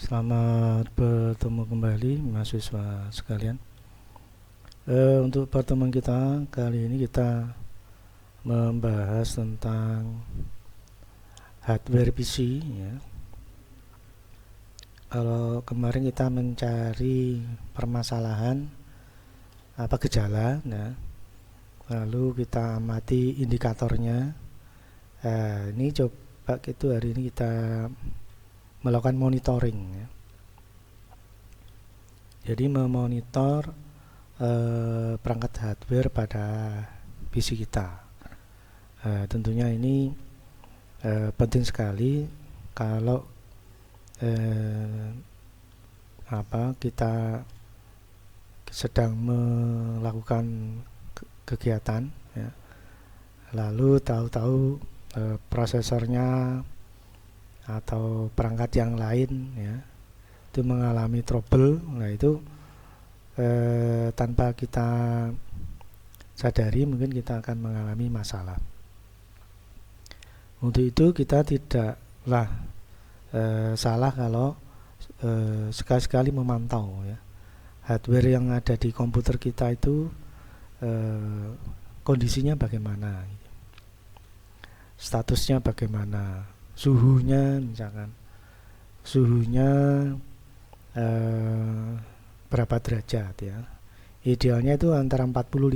Selamat bertemu kembali mahasiswa sekalian. Untuk pertemuan kita kali ini kita membahas tentang hardware PC ya. Kalau kemarin kita mencari permasalahan apa gejala, nah, lalu kita amati indikatornya. Ini coba hari ini kita melakukan monitoring ya. Jadi memonitor perangkat hardware pada PC kita. Tentunya ini penting sekali kalau kita sedang melakukan kegiatan ya. Lalu tahu-tahu prosesornya atau perangkat yang lain ya itu mengalami trouble, nah itu tanpa kita sadari mungkin kita akan mengalami masalah. Untuk itu kita tidaklah salah kalau sekali-sekali memantau ya hardware yang ada di komputer kita itu kondisinya bagaimana, statusnya bagaimana, suhunya misalkan suhunya berapa derajat ya. Idealnya itu antara 40-50.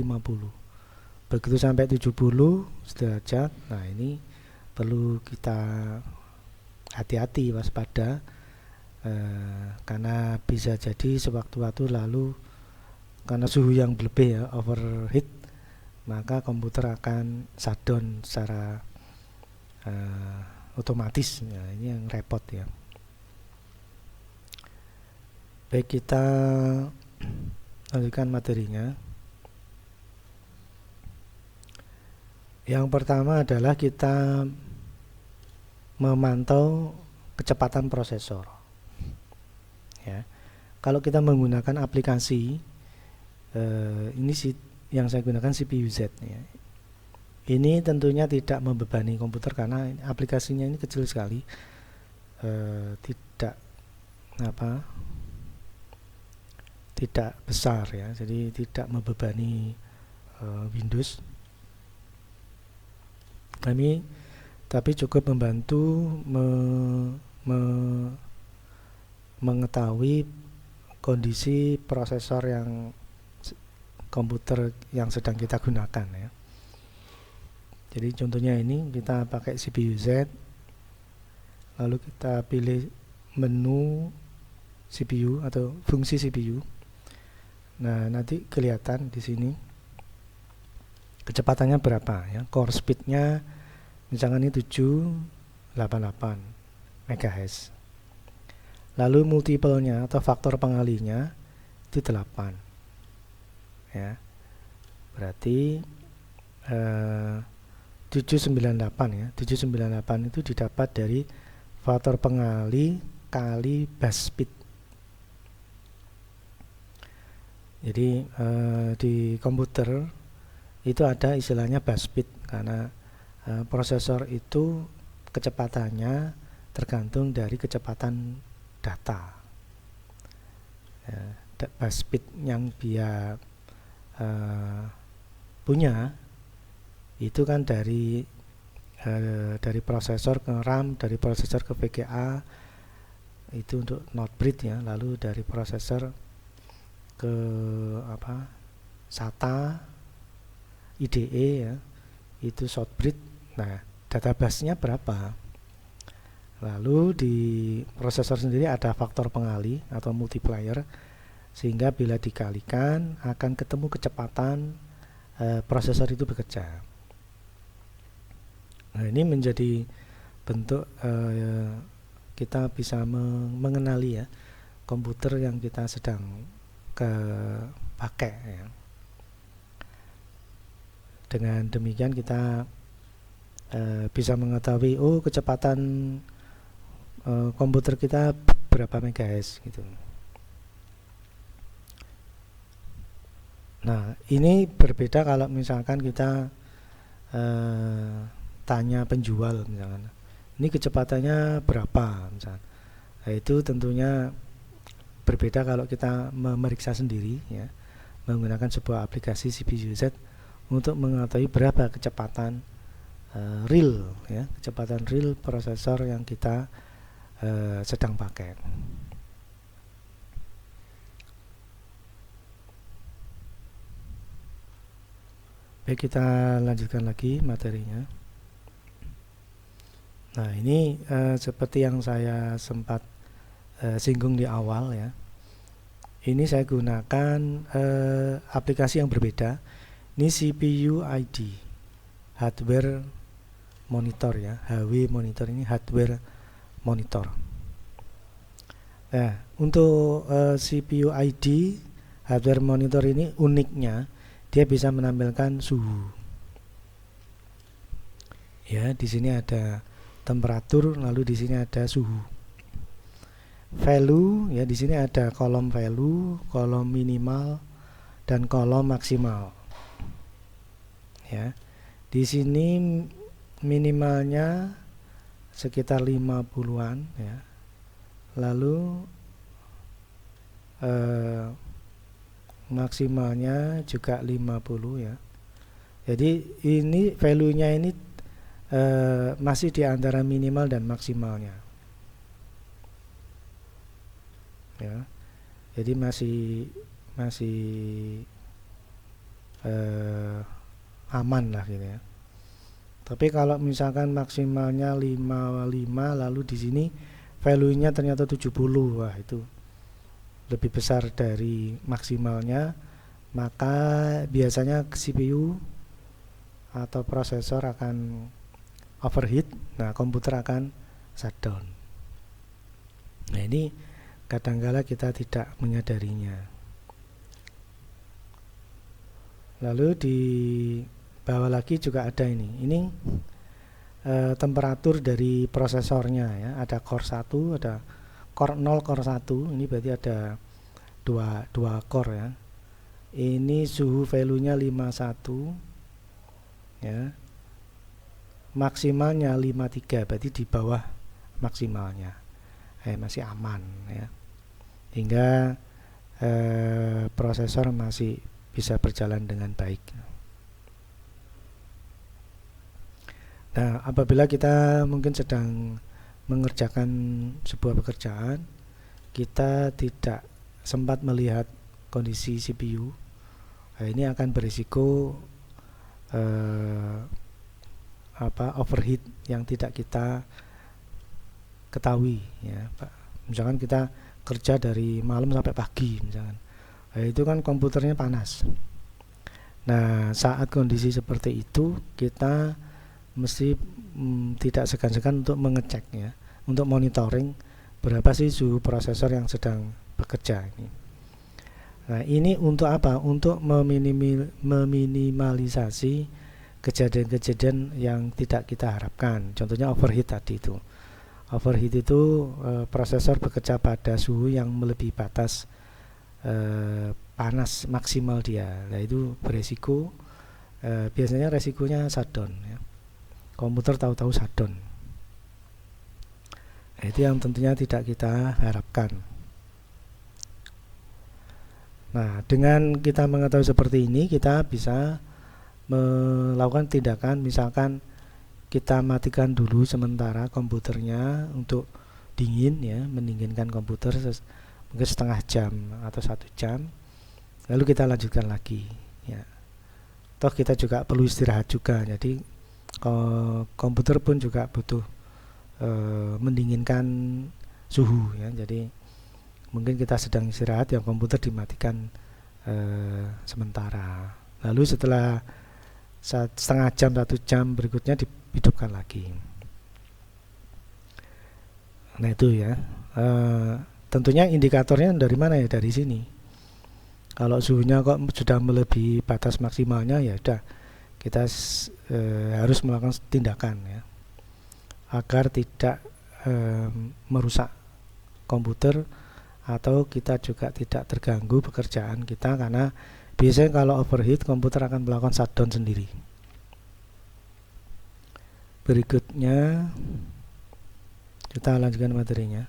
Begitu sampai 70 derajat, nah ini perlu kita hati-hati, waspada, karena bisa jadi sewaktu-waktu lalu karena suhu yang berlebih ya, overheat, maka komputer akan shutdown secara otomatis ya, ini yang repot ya. Baik, kita lanjutkan materinya. Yang pertama adalah kita memantau kecepatan prosesor ya. Kalau kita menggunakan aplikasi ini yang saya gunakan CPU Z ya. Ini tentunya tidak membebani komputer karena aplikasinya ini kecil sekali, tidak besar ya, jadi tidak membebani Windows. Kami tapi cukup membantu mengetahui kondisi prosesor yang komputer yang sedang kita gunakan ya. Jadi contohnya ini kita pakai CPU Z, lalu kita pilih menu CPU atau fungsi CPU. Nah, nanti kelihatan di sini kecepatannya berapa ya. Core speednya misalkan ini 788 MHz. Lalu multiple-nya atau faktor pengalinya itu 8 ya. Berarti 798 ya. 798 itu didapat dari faktor pengali kali bus speed. Jadi di komputer itu ada istilahnya bus speed karena prosesor itu kecepatannya tergantung dari kecepatan data. Bus speed yang dia punya itu kan dari prosesor ke RAM, dari prosesor ke VGA itu untuk not bridge ya, lalu dari prosesor ke SATA, IDE ya, itu short bridge. Nah, data bus-nya berapa? Lalu di prosesor sendiri ada faktor pengali atau multiplier, sehingga bila dikalikan akan ketemu kecepatan prosesor itu bekerja. Nah, ini menjadi bentuk kita bisa mengenali ya komputer yang kita sedang pakai ya. Dengan demikian kita bisa mengetahui kecepatan komputer kita berapa MHz gitu. Nah, ini berbeda kalau misalkan kita tanya penjual misalkan, ini kecepatannya berapa misalkan. Nah, itu tentunya berbeda kalau kita memeriksa sendiri ya, menggunakan sebuah aplikasi CPUZ untuk mengetahui berapa kecepatan real ya, kecepatan real prosesor yang kita sedang pakai. Baik, kita lanjutkan lagi materinya. Nah, ini seperti yang saya sempat singgung di awal ya. Ini saya gunakan aplikasi yang berbeda. Ini CPU ID, hardware monitor ya, HW monitor, ini hardware monitor. Nah, untuk CPU ID hardware monitor ini uniknya dia bisa menampilkan suhu. Ya, di sini ada temperatur, lalu di sini ada suhu. Value ya, di sini ada kolom value, kolom minimal dan kolom maksimal. Ya. Di sini minimalnya sekitar 50-an ya. Lalu maksimalnya juga 50 ya. Jadi ini value-nya ini masih di antara minimal dan maksimalnya. Ya. Jadi masih aman lah gitu ya. Tapi kalau misalkan maksimalnya 55 lalu di sini value-nya ternyata 70, wah itu lebih besar dari maksimalnya, maka biasanya CPU atau prosesor akan overheat. Nah, komputer akan shutdown. Nah, ini kadangkala kita tidak menyadarinya. Lalu di bawah lagi juga ada ini temperatur dari prosesornya ya. Ada core 1, ada core 0, core 1. Ini berarti ada dua core ya. Ini suhu value-nya 51 ya. Maksimalnya 53, berarti di bawah maksimalnya. Masih aman ya. Hingga prosesor masih bisa berjalan dengan baik. Nah, apabila kita mungkin sedang mengerjakan sebuah pekerjaan, kita tidak sempat melihat kondisi CPU, ini akan berisiko overheat yang tidak kita ketahui ya, Pak. Misalkan kita kerja dari malam sampai pagi misalkan, itu kan komputernya panas. Nah, saat kondisi seperti itu kita mesti tidak segan-segan untuk mengecek ya, untuk monitoring berapa sih suhu prosesor yang sedang bekerja ini. Nah, ini untuk apa? Untuk meminimalisasi kejadian-kejadian yang tidak kita harapkan. Contohnya overheat tadi itu. Overheat itu prosesor bekerja pada suhu yang melebihi batas panas maksimal dia. Nah, itu beresiko biasanya resikonya shutdown ya. Komputer tahu-tahu shutdown. Nah, itu yang tentunya tidak kita harapkan. Nah, dengan kita mengetahui seperti ini, kita bisa melakukan tindakan, misalkan kita matikan dulu sementara komputernya untuk dingin ya, mendinginkan komputer mungkin setengah jam atau 1 jam, lalu kita lanjutkan lagi ya. Toh kita juga perlu istirahat juga, jadi komputer pun juga butuh mendinginkan suhu ya. Jadi mungkin kita sedang istirahat, yang komputer dimatikan sementara, lalu setelah setengah jam 1 jam berikutnya dihidupkan lagi. Nah, itu ya. Tentunya indikatornya dari mana ya? Dari sini. Kalau suhunya kok sudah melebihi batas maksimalnya, ya udah kita harus melakukan tindakan ya, agar tidak merusak komputer atau kita juga tidak terganggu pekerjaan kita, karena biasanya kalau overheat komputer akan melakukan shutdown sendiri. Berikutnya kita lanjutkan materinya.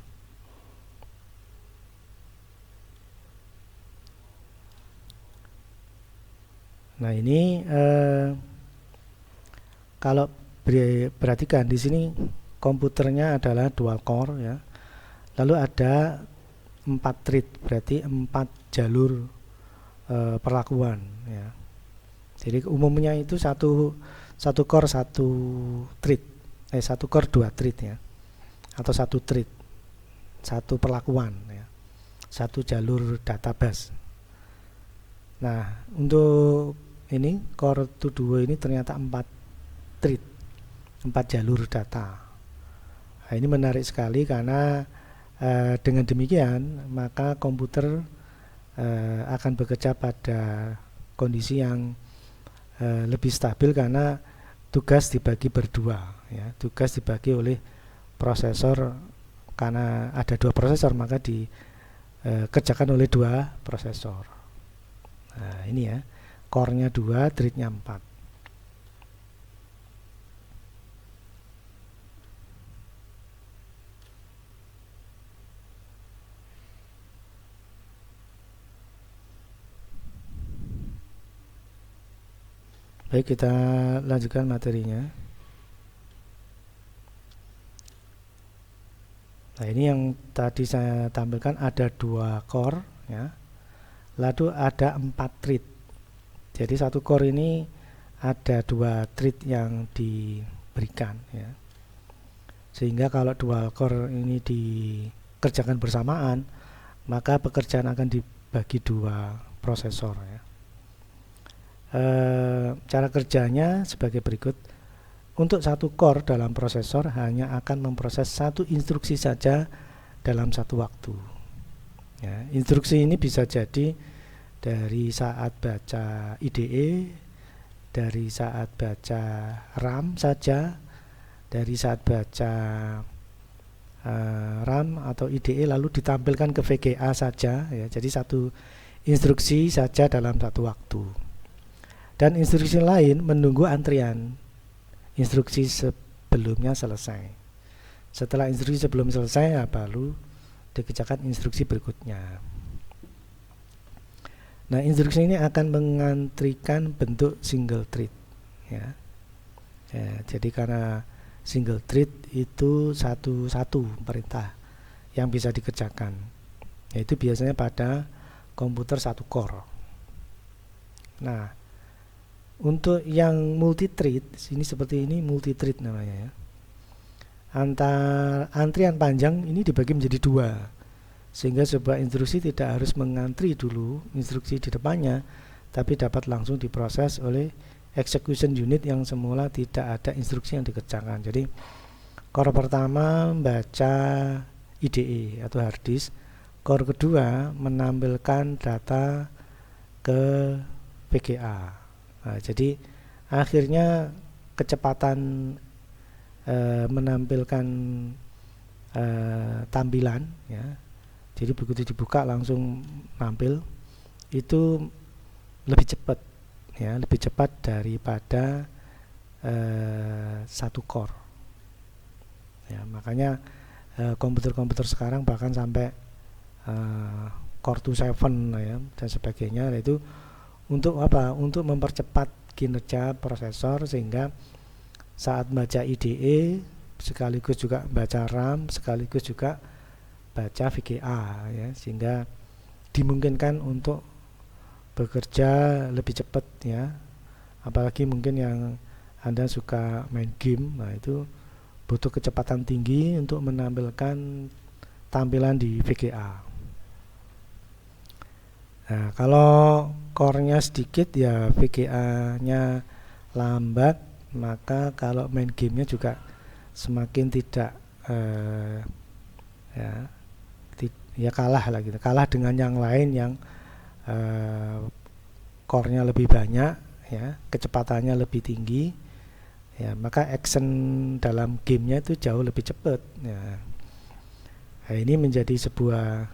Nah ini kalau perhatikan di sini komputernya adalah dual core ya. Lalu ada 4 thread, berarti 4 jalur perlakuan ya. Jadi umumnya itu satu core satu thread, satu core 2 thread ya, atau satu thread satu perlakuan ya, satu jalur database. Nah untuk ini core to 2 ini ternyata 4 thread, 4 jalur data. Nah, ini menarik sekali karena dengan demikian maka komputer akan bekerja pada kondisi yang lebih stabil karena tugas dibagi berdua ya, tugas dibagi oleh prosesor. Karena ada 2 prosesor maka dikerjakan oleh 2 prosesor. Nah ini ya, core-nya 2, thread-nya 4. Baik, kita lanjutkan materinya. Nah ini yang tadi saya tampilkan, ada 2 core ya, lalu ada 4 thread. Jadi satu core ini ada 2 thread yang diberikan ya, sehingga kalau dual core ini dikerjakan bersamaan maka pekerjaan akan dibagi 2 prosesor ya. Cara kerjanya sebagai berikut. Untuk satu core dalam prosesor hanya akan memproses 1 instruksi saja dalam satu waktu ya. Instruksi ini bisa jadi dari saat baca IDE, dari saat baca RAM saja, dari saat baca RAM atau IDE lalu ditampilkan ke VGA saja ya. Jadi satu instruksi saja dalam satu waktu. Dan instruksi lain menunggu antrian instruksi sebelumnya selesai. Setelah instruksi sebelum selesai ya, baru dikerjakan instruksi berikutnya. Nah instruksi ini akan mengantrikan bentuk single thread ya. Jadi karena single thread itu satu perintah yang bisa dikerjakan, yaitu biasanya pada komputer satu core. Nah untuk yang multi thread ini seperti ini, multi thread namanya ya. Antrian panjang ini dibagi menjadi 2, sehingga sebuah instruksi tidak harus mengantri dulu instruksi di depannya, tapi dapat langsung diproses oleh execution unit yang semula tidak ada instruksi yang dikerjakan. Jadi core pertama membaca IDE atau hard disk, core kedua menampilkan data ke VGA. Nah, jadi akhirnya kecepatan menampilkan tampilan ya, jadi begitu dibuka langsung nampil, itu lebih cepat ya, lebih cepat daripada satu core ya. Makanya komputer-komputer sekarang bahkan sampai core to 7 ya, dan sebagainya, yaitu untuk apa? Untuk mempercepat kinerja prosesor, sehingga saat baca IDE sekaligus juga baca RAM, sekaligus juga baca VGA ya, sehingga dimungkinkan untuk bekerja lebih cepat ya. Apalagi mungkin yang Anda suka main game, nah itu butuh kecepatan tinggi untuk menampilkan tampilan di VGA. Nah, kalau core-nya sedikit ya VGA-nya lambat, maka kalau main gamenya juga semakin tidak ya kalah lah gitu, kalah dengan yang lain yang core-nya lebih banyak ya, kecepatannya lebih tinggi ya, maka action dalam gamenya itu jauh lebih cepat ya. Nah, ini menjadi sebuah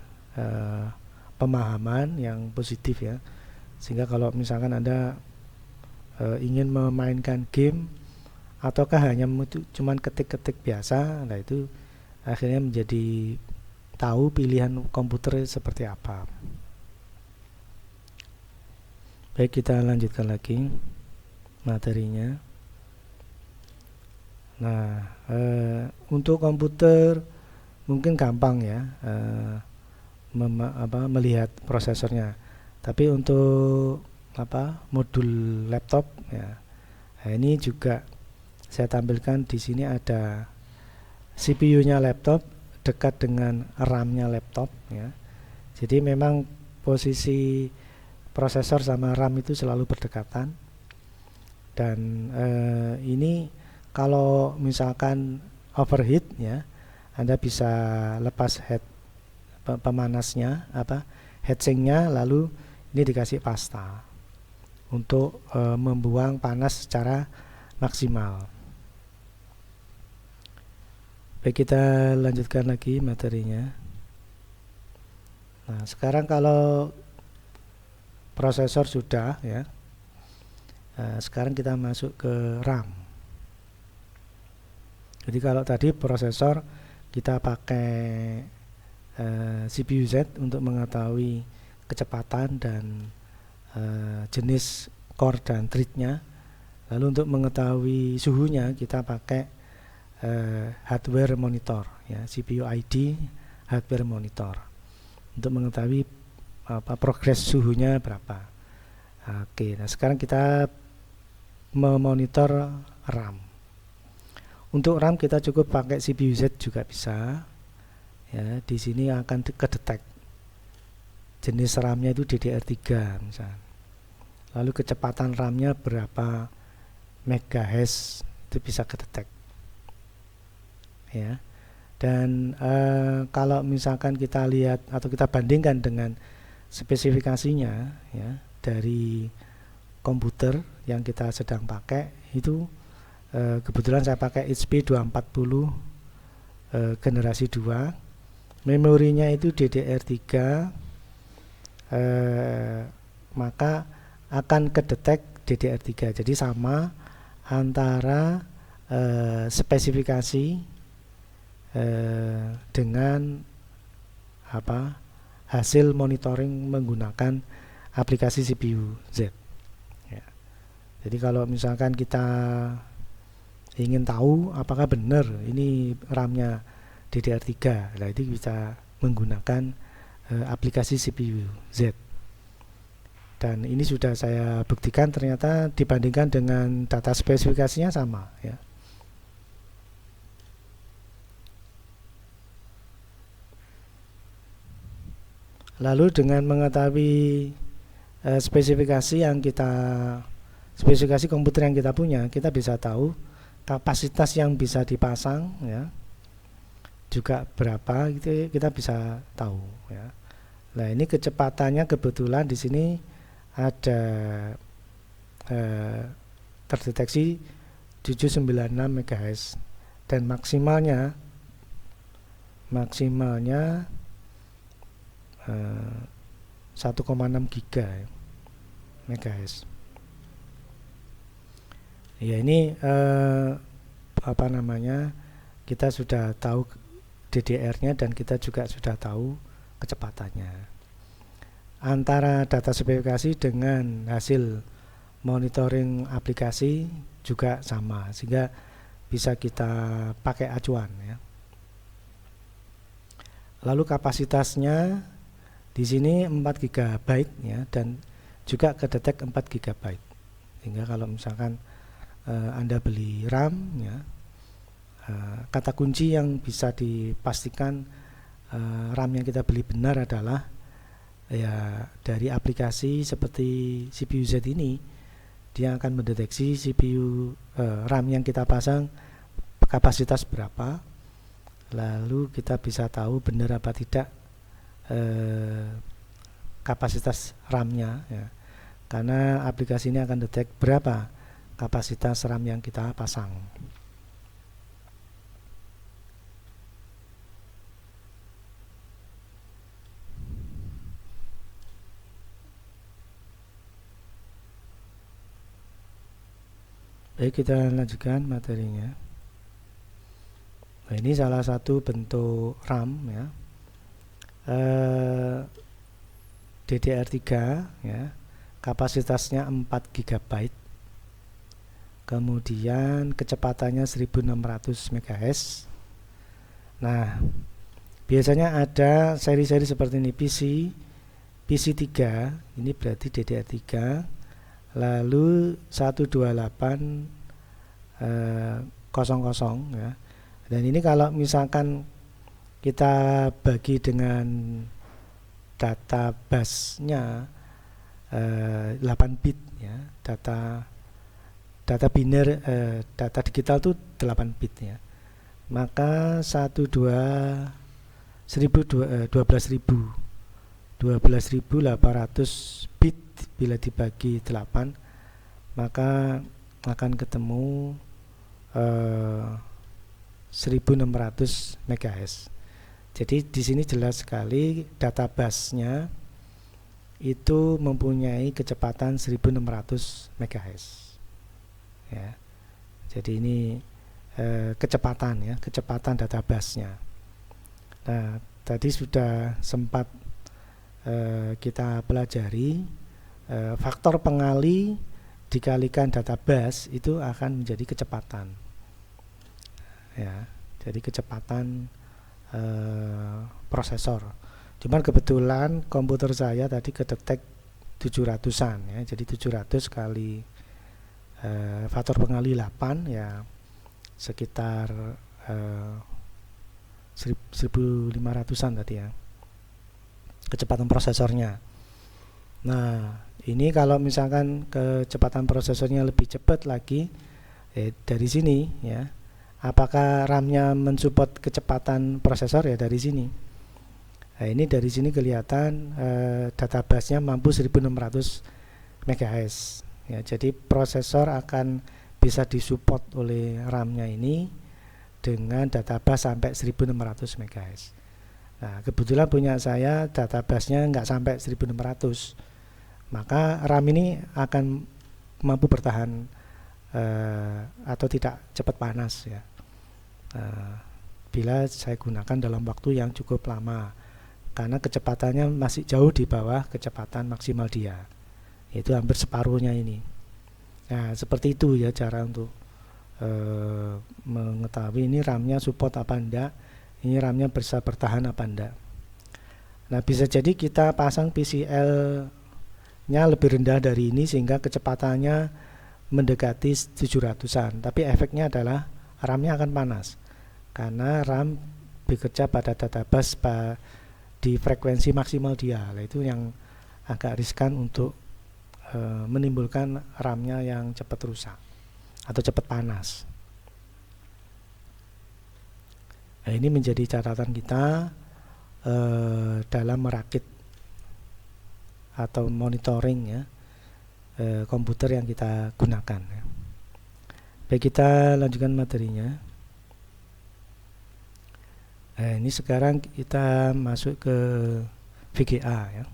pemahaman yang positif ya, sehingga kalau misalkan Anda ingin memainkan game ataukah hanya cuman ketik-ketik biasa, nah itu akhirnya menjadi tahu pilihan komputer seperti apa. Baik, kita lanjutkan lagi materinya. Nah, untuk komputer mungkin gampang ya melihat prosesornya. Tapi untuk modul laptop ya, nah ini juga saya tampilkan di sini ada CPU-nya laptop dekat dengan RAM-nya laptop ya. Jadi memang posisi prosesor sama RAM itu selalu berdekatan. Dan ini kalau misalkan overheat ya, Anda bisa lepas pemanasnya heatsinknya, lalu ini dikasih pasta untuk membuang panas secara maksimal. Baik, kita lanjutkan lagi materinya. Nah, sekarang kalau prosesor sudah ya, sekarang kita masuk ke RAM. Jadi kalau tadi prosesor kita pakai CPU Z untuk mengetahui kecepatan dan jenis core dan thread-nya. Lalu untuk mengetahui suhunya kita pakai hardware monitor ya, CPU ID hardware monitor untuk mengetahui progres suhunya berapa. Oke, nah sekarang kita memonitor RAM. Untuk RAM kita cukup pakai CPU Z juga bisa. Ya, di sini akan kedetek jenis RAM-nya itu DDR3 misalnya. Lalu kecepatan RAM-nya berapa megahertz itu bisa kedetek. Ya. Dan kalau misalkan kita lihat atau kita bandingkan dengan spesifikasinya ya dari komputer yang kita sedang pakai itu, kebetulan saya pakai HP 240 generasi 2, memorinya itu DDR3, maka akan kedetek DDR3. Jadi sama antara spesifikasi dengan hasil monitoring menggunakan aplikasi CPU Z ya. Jadi kalau misalkan kita ingin tahu apakah benar ini RAM-nya DDR3, nah itu bisa menggunakan aplikasi CPU Z. Dan ini sudah saya buktikan ternyata dibandingkan dengan data spesifikasinya sama ya. Lalu dengan mengetahui spesifikasi komputer yang kita punya, kita bisa tahu kapasitas yang bisa dipasang ya, juga berapa gitu kita bisa tahu ya. Nah, ini kecepatannya kebetulan di sini ada terdeteksi 796 MHz dan maksimalnya 1,6 giga MHz. Ya ini kita sudah tahu DDR-nya dan kita juga sudah tahu kecepatannya. Antara data spesifikasi dengan hasil monitoring aplikasi juga sama, sehingga bisa kita pakai acuan ya. Lalu kapasitasnya di sini 4 GB ya, dan juga kedetek 4 GB. Sehingga kalau misalkan Anda beli RAM ya, kata kunci yang bisa dipastikan RAM yang kita beli benar adalah ya dari aplikasi seperti CPU Z ini. Dia akan mendeteksi RAM yang kita pasang kapasitas berapa, lalu kita bisa tahu benar apa tidak kapasitas RAM-nya ya. Karena aplikasi ini akan detek berapa kapasitas RAM yang kita pasang. Baik, kita lanjutkan materinya. Nah, ini salah satu bentuk RAM ya, DDR3 ya. kapasitasnya 4 GB, kemudian kecepatannya 1600 MHz. Nah, biasanya ada seri-seri seperti ini, PC3, ini berarti DDR3, lalu 12800 ya. Dan ini kalau misalkan kita bagi dengan data busnya 8 bit ya, data biner, data digital itu 8 bit ya, maka 12.800 bit bila dibagi 8, maka akan ketemu 1600 MHz. Jadi di sini jelas sekali data busnya itu mempunyai kecepatan 1600 MHz. Ya. Jadi ini kecepatan data busnya. Nah, tadi sudah sempat kita pelajari faktor pengali dikalikan data bus itu akan menjadi kecepatan. Ya, jadi kecepatan prosesor. Cuman kebetulan komputer saya tadi kedetek 700-an ya. Jadi 700 kali faktor pengali 8 ya sekitar 1500-an tadi ya kecepatan prosesornya. Nah, ini kalau misalkan kecepatan prosesornya lebih cepat lagi dari sini ya. Apakah RAM-nya mensupport kecepatan prosesor ya dari sini. Nah, ini dari sini kelihatan data busnya mampu 1600 MHz. Ya, jadi prosesor akan bisa disupport oleh RAM-nya ini dengan data bus sampai 1600 MHz. Nah, kebetulan punya saya data busnya nggak sampai 1600, maka RAM ini akan mampu bertahan atau tidak cepat panas ya. Bila saya gunakan dalam waktu yang cukup lama, karena kecepatannya masih jauh di bawah kecepatan maksimal dia, yaitu hampir separuhnya ini. Nah, seperti itu ya cara untuk mengetahui ini RAM-nya support apa enggak, ini RAM-nya bisa bertahan apa enggak. Nah, bisa jadi kita pasang PCL-nya lebih rendah dari ini sehingga kecepatannya mendekati 700-an, tapi efeknya adalah RAM-nya akan panas karena RAM bekerja pada data bus di frekuensi maksimal dia. Itu yang agak riskan untuk menimbulkan RAM-nya yang cepat rusak atau cepat panas. Nah, ini menjadi catatan kita dalam merakit atau monitoring ya komputer yang kita gunakan ya. Baik, kita lanjutkan materinya. Nah, ini sekarang kita masuk ke VGA ya.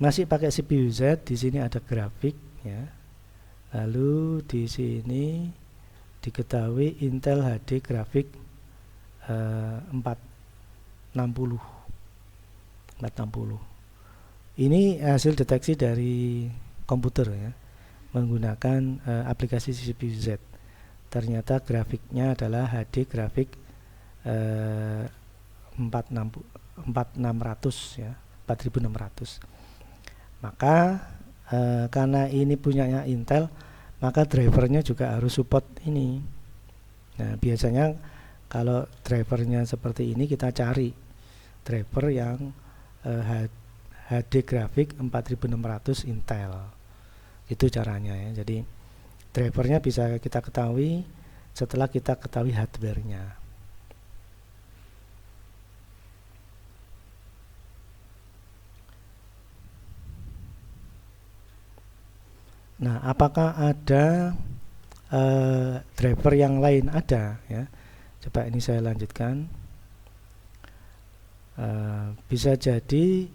Masih pakai CPU Z, di sini ada grafik ya. Lalu di sini diketahui Intel HD grafik 460. Ini hasil deteksi dari komputer ya, menggunakan aplikasi CPU Z. Ternyata grafiknya adalah HD grafik 4600 ya, 4600. Maka karena ini punyanya Intel, maka drivernya juga harus support ini. Nah, biasanya kalau drivernya seperti ini kita cari driver yang HD grafik 4600 Intel. Itu caranya ya. Jadi drivernya bisa kita ketahui setelah kita ketahui hardware-nya. Nah, apakah ada driver yang lain? Ada ya. Coba ini saya lanjutkan. Bisa jadi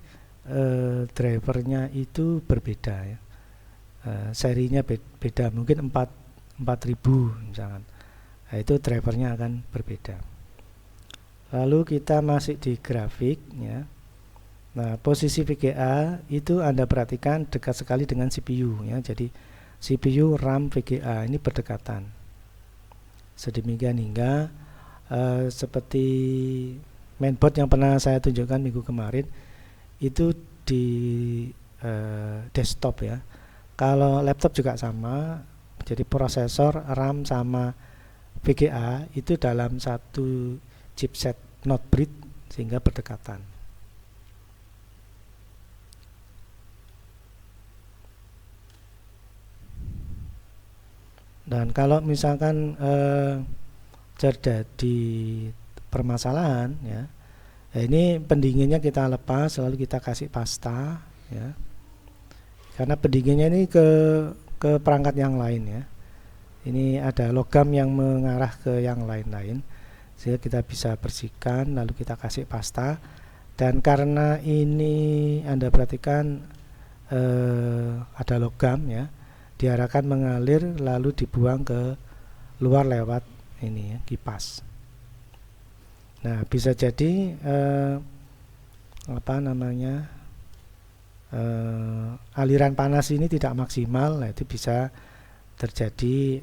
drivernya itu berbeda ya. Serinya beda, mungkin 4000 misalkan. Nah, itu drivernya akan berbeda. Lalu kita masih di grafik ya. Nah, posisi VGA itu Anda perhatikan dekat sekali dengan CPU ya. Jadi CPU, RAM, VGA ini berdekatan. Sedemikian hingga seperti mainboard yang pernah saya tunjukkan minggu kemarin itu di desktop ya. Kalau laptop juga sama. Jadi prosesor, RAM sama VGA itu dalam satu chipset not bridge sehingga berdekatan. Dan kalau misalkan terjadi permasalahan ya, ini pendinginnya kita lepas lalu kita kasih pasta ya, karena pendinginnya ini ke perangkat yang lain ya. Ini ada logam yang mengarah ke yang lain-lain sehingga kita bisa bersihkan lalu kita kasih pasta. Dan karena ini Anda perhatikan ada logam ya, diarahkan mengalir lalu dibuang ke luar lewat ini ya, kipas. Nah, bisa jadi aliran panas ini tidak maksimal. Nah, itu bisa terjadi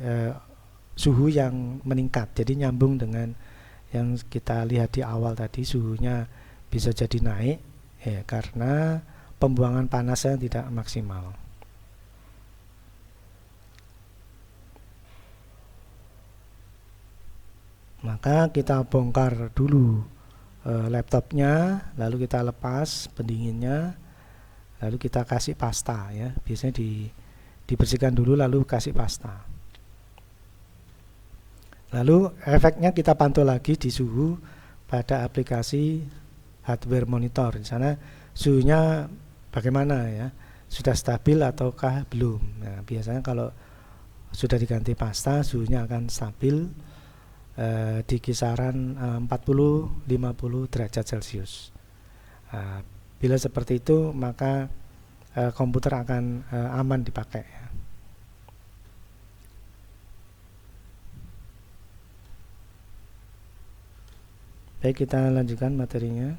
suhu yang meningkat. Jadi nyambung dengan yang kita lihat di awal tadi, suhunya bisa jadi naik ya, karena pembuangan panasnya tidak maksimal. Maka kita bongkar dulu laptopnya, lalu kita lepas pendinginnya, lalu kita kasih pasta ya. Biasanya dibersihkan dulu lalu kasih pasta. Lalu efeknya kita pantau lagi di suhu pada aplikasi hardware monitor. Di sana suhunya bagaimana ya? Sudah stabil ataukah belum? Nah, biasanya kalau sudah diganti pasta suhunya akan stabil di kisaran 40-50 derajat Celcius. Bila seperti itu maka komputer akan aman dipakai. Baik, kita lanjutkan materinya.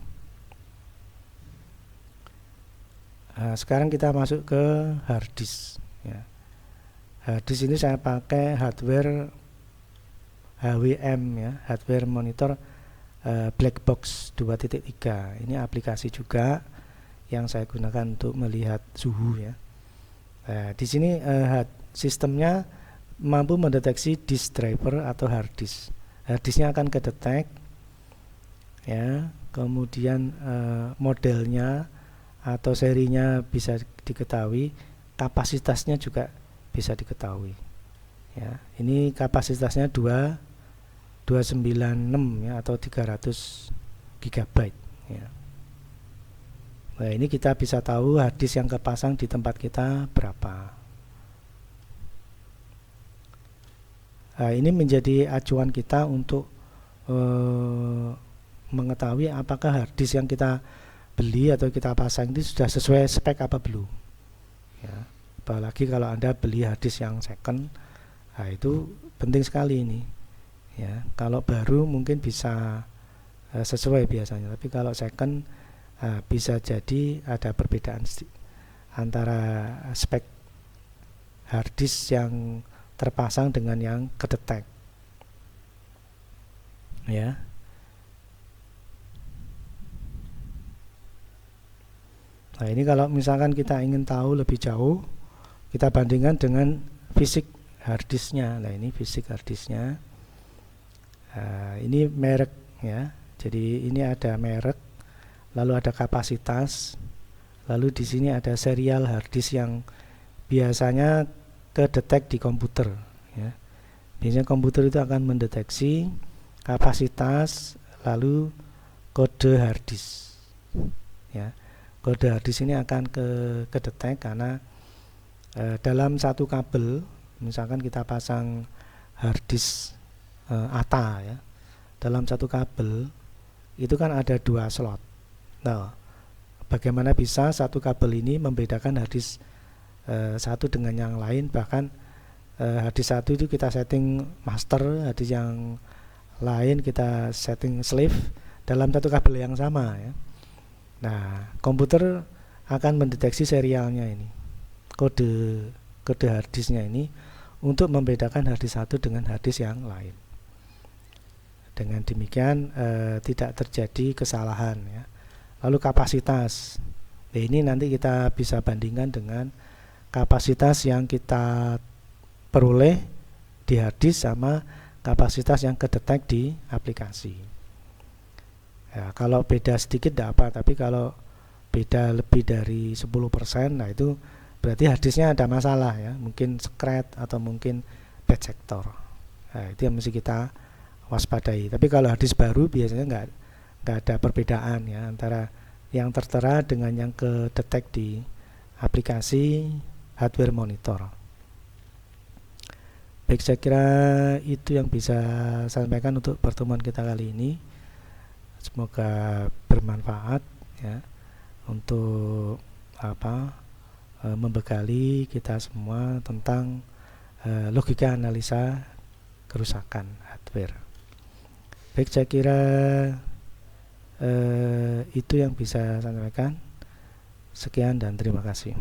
Sekarang kita masuk ke hard disk ya. Hard disk ini saya pakai hardware HWM ya, hardware monitor black box 2.3. Ini aplikasi juga yang saya gunakan untuk melihat suhu ya. Di sini sistemnya mampu mendeteksi disk driver atau hard disk. Hard disknya akan kedetek ya, kemudian modelnya atau serinya bisa diketahui, kapasitasnya juga bisa diketahui ya. Ini kapasitasnya 296 ya, atau 300 GB ya. Nah, ini kita bisa tahu hard disk yang kepasang di tempat kita berapa. Nah, ini menjadi acuan kita untuk mengetahui apakah hard disk yang kita beli atau kita pasang ini sudah sesuai spek apa belum ya. Apalagi kalau Anda beli hard disk yang second, nah itu penting sekali ini ya. Kalau baru mungkin bisa sesuai biasanya, tapi kalau second bisa jadi ada perbedaan antara spek hard disk yang terpasang dengan yang kedetek ya. Nah, ini kalau misalkan kita ingin tahu lebih jauh, kita bandingkan dengan fisik hard disknya. Nah, ini fisik hard disknya. Ini merek ya. Jadi ini ada merek, lalu ada kapasitas, lalu di sini ada serial hard disk yang biasanya kedetek di komputer ya. Biasanya komputer itu akan mendeteksi kapasitas lalu kode hard disk ya. Kode hard disk ini akan kedetek karena dalam satu kabel, misalkan kita pasang hard disk ATA ya, dalam satu kabel itu kan ada 2 slot. Nah, bagaimana bisa satu kabel ini membedakan hard disk satu dengan yang lain? Bahkan hard disk satu itu kita setting master, hard disk yang lain kita setting slave dalam satu kabel yang sama ya. Nah, komputer akan mendeteksi serialnya ini, kode harddisknya ini, untuk membedakan harddisk satu dengan harddisk yang lain. Dengan demikian tidak terjadi kesalahan ya. Lalu kapasitas, ini nanti kita bisa bandingkan dengan kapasitas yang kita peroleh di harddisk sama kapasitas yang kedetek di aplikasi. Ya, kalau beda sedikit tidak apa, tapi kalau beda lebih dari 10%, nah itu berarti harddisknya ada masalah ya, mungkin scratch atau mungkin bad sector. Nah, itu yang mesti kita waspadai. Tapi kalau harddisk baru biasanya nggak ada perbedaan ya antara yang tertera dengan yang kedetek di aplikasi hardware monitor. Baik, saya kira itu yang bisa saya sampaikan untuk pertemuan kita kali ini. Semoga bermanfaat ya untuk membekali kita semua tentang logika analisa kerusakan hardware. Baik, saya kira itu yang bisa saya sampaikan. Sekian dan terima kasih.